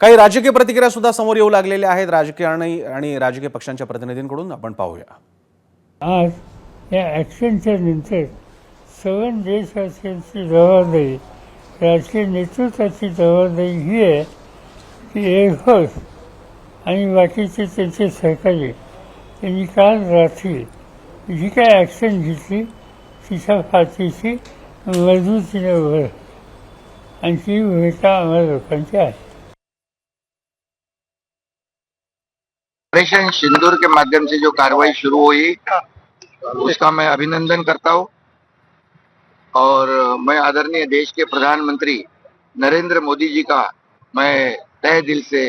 काही राजकीय प्रतिक्रिया सुद्धा समोर येऊ लागलेल्या आहेत राजकीय आणि राजकीय पक्षांच्या प्रतिनिधींकडून. आपण पाहूया. आज या ॲक्शनच्या नंतर सर्व देशवासियांची जबाबदारी, राजकीय नेतृत्वाची जबाबदारी ही आहे की एअरफोर्स आणि बाकीचे त्यांचे सहकारी त्यांनी काल रात्री जी काय ॲक्शन घेतली तिच्या फाशीची मजबूतीने उभं आणि ती भूमिका आम्हाला लोकांची आहे. ऑपरेशन सिंदूर के माध्यम से जो कार्रवाई शुरू हुई उसका मैं अभिनंदन करता हूं और मैं आदरणीय देश के प्रधानमंत्री नरेंद्र मोदी जी का मैं तहे दिल से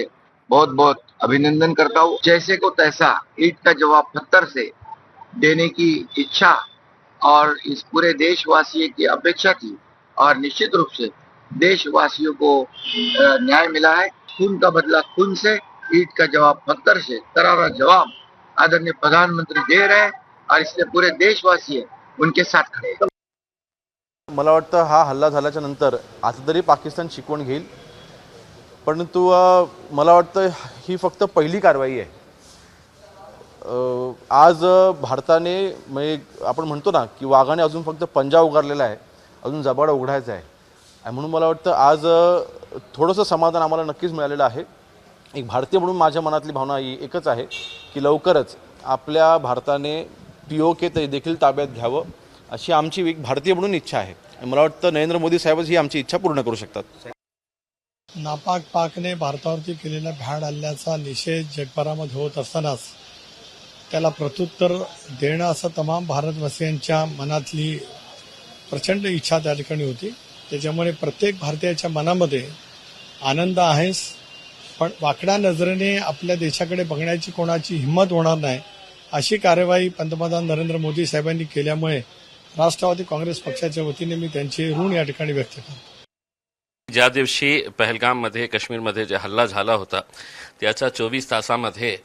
बहुत बहुत अभिनंदन करता हूं। जैसे को तैसा ईट का जवाब पत्थर से देने की इच्छा और इस पूरे देशवासियों की अपेक्षा थी और निश्चित रूप से देशवासियों को न्याय मिला है। खून का बदला खून से, ईट का जवाब पत्थर से करारा जवाब आदरणीय प्रधानमंत्री दे रहे हैं और इसलिए पूरे देशवासी उनके साथ खड़े हैं। मला वाटतं हा हल्ला झाल्याच्या नंतर आता तरी पाकिस्तान शिकवण घेईल, परंतु मला वाटतं ही फक्त पहिली कारवाई आहे. आज भारताने म्हणजे आपण म्हणतो ना की वाघाने अजून फक्त पंजा उगारलेला आहे, अजून जबाडा उघडायचा आहे. आणि म्हणून मला वाटतं आज थोडंसं समाधान आम्हाला नक्कीच मिळालेलं आहे. एक भारतीय म्हणून माझ्या मनातली भावना ही एकच आहे की लवकरच आपल्या भारताने POK ते देखील ताब्यात घ्यावं अशी आमची एक भारतीय म्हणून इच्छा आहे. मला वाटतं नरेंद्र मोदी साहेबच ही आमची इच्छा पूर्ण करू शकतात. नापाक पाकने भारतावरती केलेल्या भ्याड हल्ल्याचा निषेध जगभरामध्ये होत असतानाच त्याला प्रत्युत्तर देणं असं तमाम भारतवासियांच्या मनातली प्रचंड इच्छा त्या ठिकाणी होती. त्याच्यामुळे प्रत्येक भारतीयाच्या मनामध्ये आनंद आहेच, पण वाकड्या नजरेने आपल्या देशाकडे बघण्याची कोणाची हिंमत होणार नाही अशी कार्यवाही पंतप्रधान नरेंद्र मोदी साहेबांनी केल्यामुळे राष्ट्रवादी काँग्रेस पक्षाच्या वतीने मी त्यांचे ऋण या ठिकाणी व्यक्त करतो. ज्या दिवशी पहलगाममध्ये काश्मीरमध्ये जे हल्ला झाला होता त्याच्या 24 तासामध्ये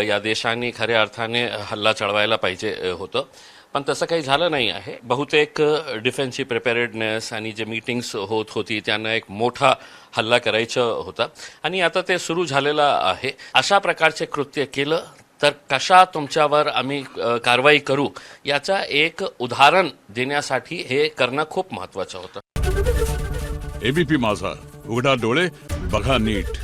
या देशांनी खऱ्या अर्थाने हल्ला चढवायला पाहिजे होतं, पण तसं काही झालं नाही आहे. बहुतेक डिफेन्सची प्रिपेअर्डनेस आणि जे मीटिंग्स होत होती त्यांना एक मोठा हल्ला करायचं होता आणि आता ते सुरू झालेलं आहे. अशा प्रकारचे कृत्य केलं तर कशा तुमच्यावर आम्ही कारवाई करू याचा एक उदाहरण देण्यासाठी हे करणं खूप महत्त्वाचं होतं. ABP माझा, उघडा डोळे बघा नीट.